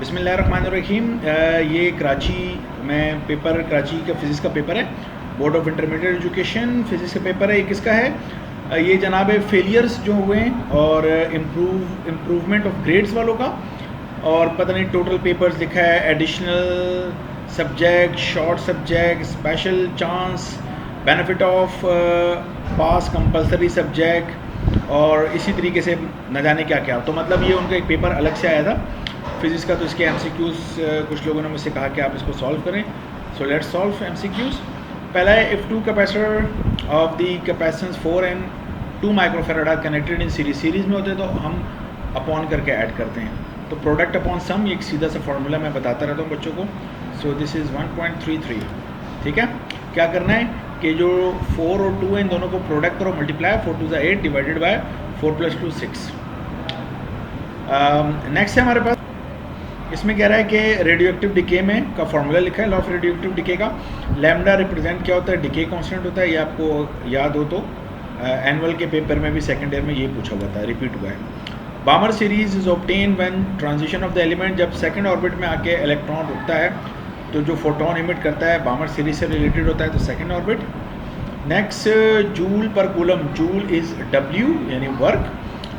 बिस्मिल्लाहिर्रहमानिर्रहीम। ये कराची में पेपर, कराची का फिज़िक्स का पेपर है, board of intermediate education physics का पेपर है। ये किसका है? ये जनाब फेलियर्स जो हुए हैं और इम्प्रूवमेंट ऑफ ग्रेड्स वालों का, और पता नहीं टोटल पेपर्स लिखा है, additional subject, short subject, special chance, benefit of pass compulsory subject, और इसी तरीके से न जाने क्या क्या। तो मतलब ये उनका एक पेपर अलग से आया था फिज़िक्स का। तो इसके MCQs कुछ लोगों ने मुझसे कहा कि आप इसको सॉल्व करें। So let's solve MCQs। पहला है, if two capacitor of the capacitance 4 and 2 microfarad are connected in series में होते हैं तो हम अपॉन करके ऐड करते हैं। तो प्रोडक्ट अपॉन सम, ये एक सीधा सा फार्मूला मैं बताता रहता हूँ बच्चों को। So this is 1.33। ठीक है, क्या करना है कि जो 4 और 2 है इन दोनों को प्रोडक्ट करो, मल्टीप्लाई, 4 2 8 डिवाइडेड बाय 4 + 2 6। नेक्स्ट है हमारे पास, इसमें कह रहा है कि रेडियो एक्टिव डिके में का फार्मूला लिखा है, law of radio active decay का। लैम्डा रिप्रेजेंट क्या होता है? डिके कांस्टेंट होता है। ये आपको याद हो तो एनुअल के पेपर में भी सेकंड ईयर में ये पूछा हुआ था, रिपीट हुआ है। बामर series is obtain when transition of the element, जब सेकंड ऑर्बिट में आके इलेक्ट्रॉन रुकता है तो जो फोटोन इमिट करता है बामर सीरीज से रिलेटेड होता है, तो सेकंड ऑर्बिट। नेक्स्ट, जूल पर कूलम, जूल इज W यानी work,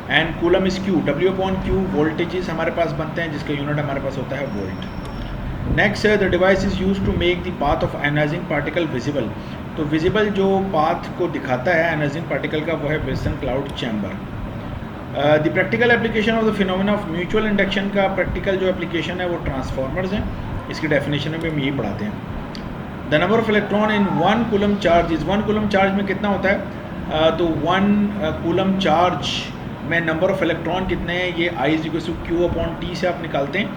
and coulomb is Q, W/Q voltages हमारे पास बनते हैं जिसका यूनिट हमारे पास होता है volt. Next, the device is use to make the path of ionizing particle visible, तो विजिबल जो पाथ को दिखाता है आयनाइजिंग पार्टिकल का वो है Wilson cloud chamber. The practical application of the phenomena of mutual induction का प्रैक्टिकल जो एप्लीकेशन है वो ट्रांसफार्मर्स हैं, इसकी डेफिनेशन में हम यही पढ़ाते हैं। The number of electron in 1 coulomb charge is, 1 coulomb charge में कितना होता है? तो 1 कूलम चार्ज में नंबर ऑफ इलेक्ट्रॉन कितने हैं, ये I = Q/T से आप निकालते हैं,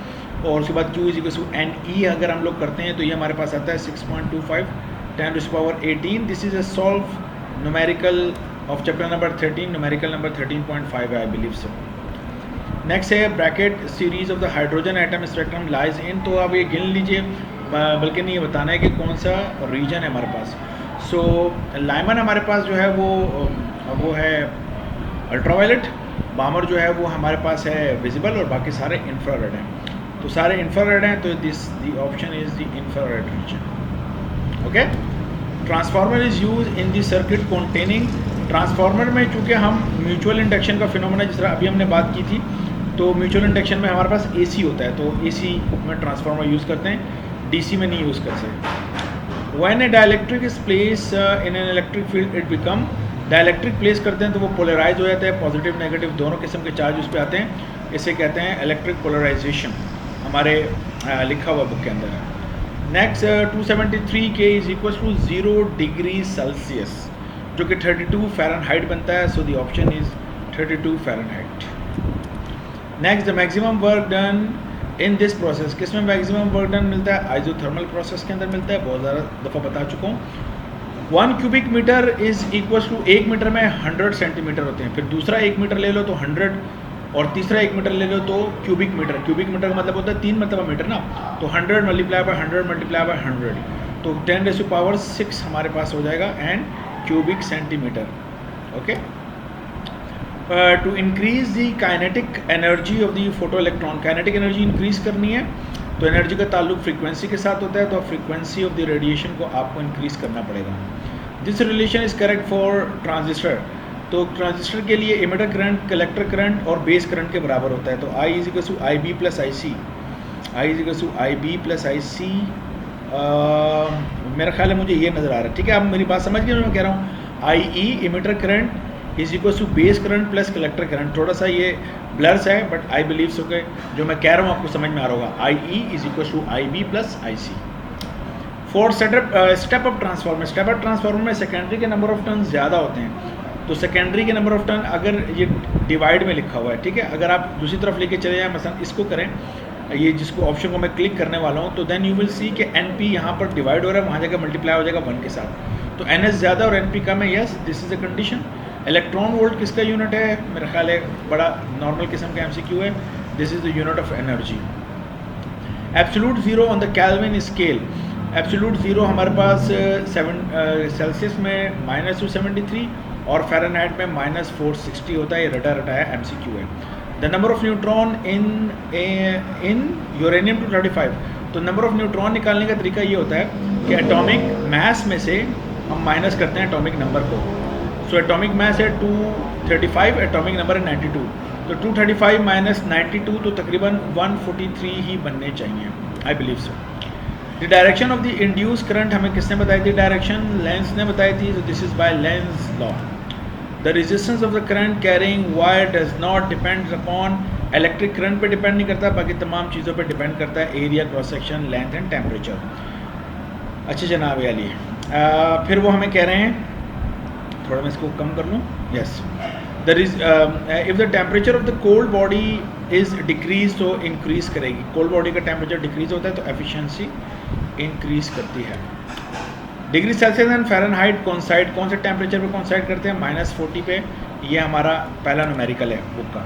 और उसके बाद Q = NE अगर हम लोग करते हैं तो ये हमारे पास आता है 6.25 10⁻18। This is a solve numerical of chapter number 13, numerical number 13.5 है, आई बिलीव सो। नेक्स्ट है Brackett series of the hydrogen atom spectrum lies in, तो आप ये गिन लीजिए, बल्कि नहीं, ये बताना है कि कौन सा रीजन है हमारे पास। सो लाइमन हमारे पास जो है वो है अल्ट्रावायलेट, बामर जो है वो हमारे पास है विजिबल, और बाकी सारे इंफ्रारेड हैं। तो सारे इंफ्रारेड हैं, तो this the option is the infrared reason. Okay. Transformer is use in the circuit containing, transformer में चूँकि हम म्यूचुअल इंडक्शन का फिनोमेना जिस तरह अभी हमने बात की थी, तो म्यूचुअल इंडक्शन में हमारे पास AC होता है, तो AC में ट्रांसफार्मर यूज़ करते हैं, DC में नहीं यूज़ कर सकते। When A dielectric is place in an electric field it become, dielectric place करते हैं तो वो पोलराइज हो जाता है, पॉजिटिव नेगेटिव दोनों किस्म के चार्ज उस पर आते हैं, इसे कहते हैं इलेक्ट्रिक पोलराइजेशन, हमारे लिखा हुआ बुक के अंदर है। नेक्स्ट, 273 K = 0 डिग्री सेल्सियस, जो कि 32 फ़ारेनहाइट बनता है। So the option is 32 Fahrenheit. Next, the maximum work done in this process, किस में मैक्सिमम वर्क डन मिलता है? आइसोथर्मल प्रोसेस के अंदर मिलता है, बहुत ज़्यादा दफ़ा बता चुका हूँ। 1 cubic metre is equal to, 1 metre में 100 सेंटीमीटर होते हैं, फिर दूसरा 1 मीटर ले लो तो 100, और तीसरा 1 मीटर ले लो तो क्यूबिक मीटर, क्यूबिक मीटर का मतलब होता है 3 मतलब मीटर ना, तो 100 × 100 × 100, तो 10⁻6 हमारे पास हो जाएगा, and cubic centimetre. Okay. To increase the kinetic energy of the photo electron, kinetic energy increase करनी है तो एनर्जी का ताल्लुक फ्रीक्वेंसी के साथ होता है, तो फ्रीक्वेंसी ऑफ द रेडिएशन को आपको इंक्रीज करना पड़ेगा। This relation is correct for transistor, तो ट्रांजिस्टर के लिए इमिटर करंट, कलेक्टर करंट और बेस करंट के बराबर होता है, तो I = IB + IC, I = IB + IC। मेरा ख्याल है मुझे ये नज़र आ रहा है। ठीक है, आप मेरी बात समझ गए मैं कह रहा हूँ। IE emitter current = base current plus collector current, थोड़ा सा ये ब्लर्स है, बट आई बिलीव सो के जो मैं कह रहा हूँ आपको समझ में आ रहा होगा। IE = IB + IC। For step up transformer, step up transformer में सेकेंडरी के नंबर ऑफ टर्न ज़्यादा होते हैं, तो सेकेंडरी के नंबर ऑफ टर्न अगर ये डिवाइड में लिखा हुआ है, ठीक है, अगर आप दूसरी तरफ लेके चले जाएँ, मसलन इसको करें, ये जिसको ऑप्शन को मैं क्लिक करने वाला हूँ, तो देन यू विल सी कि NP यहाँ पर डिवाइड हो रहा है, वहाँ जगह मल्टीप्लाई हो जाएगा 1 के साथ, तो NS ज़्यादा और NP कम है। Yes, this is a condition. Electron volt किसका यूनिट है? मेरा ख्याल है बड़ा नॉर्मल किस्म का MCQ है। This is the unit of energy. Absolute zero on the kelvin scale, absolute zero हमारे पास 7 में -273 और फ़ारेनहाइट में -460 होता है, ये रटा है MCQ है। The number of neutron in uranium 235, तो नंबर ऑफ न्यूट्रॉन निकालने का तरीका ये होता है कि एटॉमिक मास में से हम माइनस करते हैं एटॉमिक नंबर को। सो एटॉमिक मास है 235, एटॉमिक नंबर है 92, तो 235 माइनस 92 तो तकरीबन 143 ही बनने चाहिए, I believe so. The direction of the induce current हमें किसने बताई थी डायरेक्शन? लेंस ने बताई थी, so this is by Lenz law. The resistance of the current carrying wire does not depend upon, electric current पे डिपेंड नहीं करता, बाकी तमाम चीज़ों पे डिपेंड करता है, area, cross section, length and temperature. अच्छे जनाब वाली फिर वो हमें कह रहे हैं, थोड़ा मैं इसको कम कर लूँ, yes, if the temperature of the cold body is decrease तो इंक्रीज़ करेगी, कोल्ड बॉडी का टेम्परेचर डिक्रीज होता है तो एफिशिएंसी इंक्रीज़ करती है। Degree Celsius and Fahrenheit coincide, कौन से टेम्परेचर पे कोइंसाइड करते हैं? -40 पे, ये हमारा पहला न्यूमेरिकल है बुक का।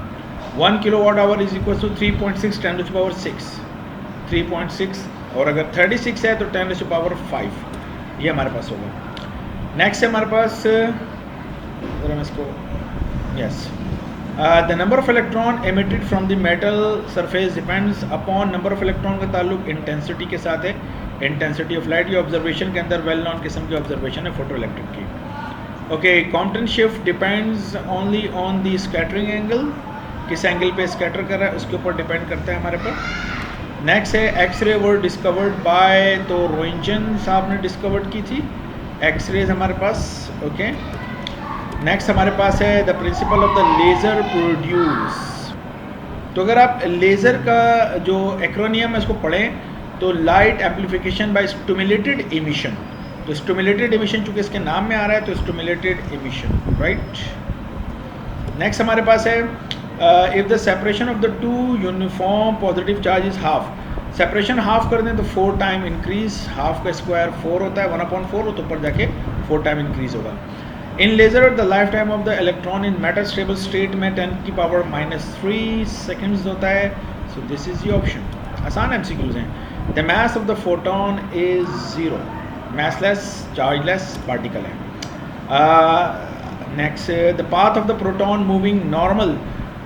1 kilowatt hour is equal to 3.6 10⁻⁶, 3.6, और अगर 36 है तो 10⁵, ये हमारे पास होगा। नेक्स्ट है हमारे पास, अगर हम इसको, yes, the number of electron emitted from the metal surface depends upon, number of electron का ताल्लुक इंटेंसिटी के साथ है, इंटेंसिटी ऑफ लाइट। ये ऑब्जर्वेशन के अंदर वेल नॉन किस्म की ऑब्जर्वेशन है फोटो इलेक्ट्रिक की। Okay, Compton shift depends only on the scattering angle, किस एंगल पे स्कैटर कर रहा है उसके ऊपर डिपेंड करता है हमारे पर। नेक्स्ट है एक्सरे वर डिस्कवर्ड बाय, तो रोइंटन साहब ने डिस्कवर्ड की थी एक्सरेज हमारे पास। ओके, नेक्स्ट हमारे पास है the principle of the laser produce. तो अगर आप लेज़र का जो एक्रोनियम है उसको पढ़ें तो light amplification by stimulated emission, तो स्टिमुलेटेड एमिशन चूँकि इसके नाम में आ रहा है तो स्टिमुलेटेड एमिशन, राइट। नेक्स्ट हमारे पास है if the separation of the two uniform positive charge is half, separation half कर दें तो 4 टाइम इंक्रीज, हाफ का स्क्वायर 4 होता है, 1/4 तो ऊपर जाके 4 टाइम इंक्रीज होगा। In laser the life time of the electron in metal stable state में 10⁻³ सेकेंड्स होता है, so this is the option. आसान MCQs हैं। The mass of the photon is 0, massless chargeless particle है। Next, the path of the proton moving normal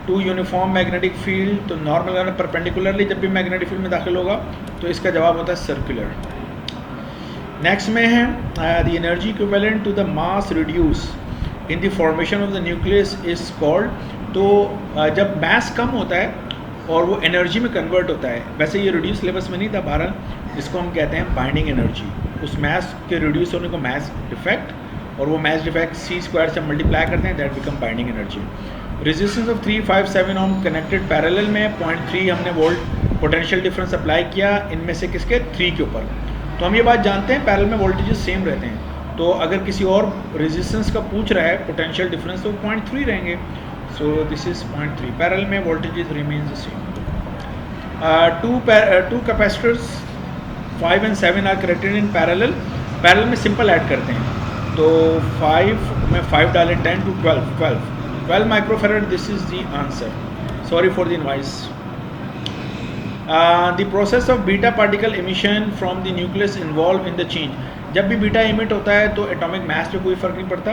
to uniform magnetic field, तो normal perpendicularly जब भी magnetic field में दाखिल होगा तो इसका जवाब होता है सर्कुलर। नेक्स्ट में है the energy equivalent to the mass reduce in the formation of the nucleus is called, तो जब मास कम होता है और वो एनर्जी में कन्वर्ट होता है, वैसे ये रिड्यूस सिलेबस में नहीं था बहरहाल, जिसको हम कहते हैं बाइंडिंग एनर्जी, उस मास के रिड्यूस होने को मास डिफेक्ट, और वो मास डिफेक्ट c² से मल्टीप्लाई करते हैं, that become binding energy. Resistance of 357 ohm connected parallel में 0.3 हमने वोल्ट पोटेंशियल डिफरेंस अप्लाई किया, इनमें से किसके 3 के ऊपर। तो हम ये बात जानते हैं पैरेलल में वोल्टेजेस सेम रहते हैं, तो अगर किसी और रेजिस्टेंस का पूछ रहा है पोटेंशियल डिफरेंस तो 0.3 रहेंगे, सो दिस इज 0.3। पैरेलल में voltages remains the same. Two capacitors 5 and 7 are connected in parallel, parallel में सिंपल ऐड करते हैं, तो 5 में 5 डालें 10 to 12 microfarad, this is the answer. Sorry for the noise. The process of beta particle emission from the nucleus involve in the change, जब भी beta emit होता है तो एटॉमिक मास पे कोई फ़र्क नहीं पड़ता,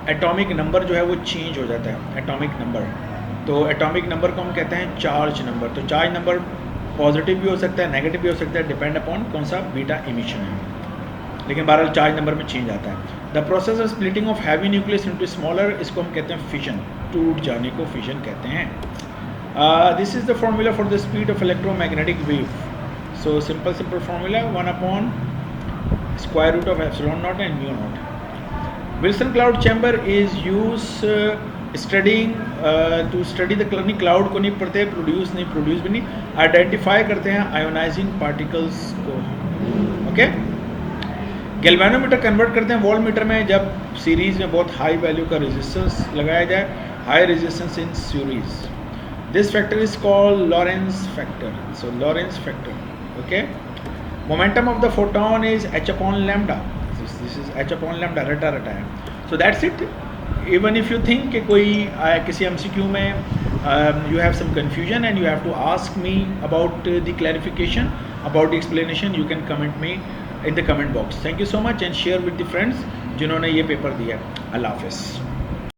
एटॉमिक नंबर जो है वो चेंज हो जाता है, एटॉमिक नंबर। तो एटॉमिक नंबर को हम कहते हैं चार्ज नंबर, तो चार्ज नंबर पॉजिटिव भी हो सकता है, नेगेटिव भी हो सकता है, डिपेंड अपॉन कौन सा बीटा एमिशन है, लेकिन बहरहाल चार्ज नंबर में चेंज आता है। The process of splitting of heavy nucleus into smaller, इसको हम कहते हैं फिशन, टूट जाने को फिशन कहते हैं। This is the formula for the speed of electromagnetic wave, so simple formula 1/√of ε0 and μ0। Wilson cloud chamber is use studying to study the cloud को नहीं पढ़ते, प्रोड्यूस भी नहीं, आइडेंटिफाई करते हैं आयोनाइजिंग पार्टिकल्स को। ओके, गैल्वेनोमीटर कन्वर्ट करते हैं वोल्टमीटर में जब सीरीज में बहुत हाई वैल्यू का रेजिस्टेंस लगाया जाए, high resistance in series. This factor is called Lawrence factor, so Lawrence factor. Okay, momentum of the photon is h/λ, this is h/λ, रटा है। So that's it. Even if you think कि कोई किसी MCQ में you have some confusion and you have to ask me about the clarification, about the explanation, you can comment me in the comment box. Thank you so much and share with the friends जिन्होंने ये paper दिया। अल्लाह हाफ़िज़।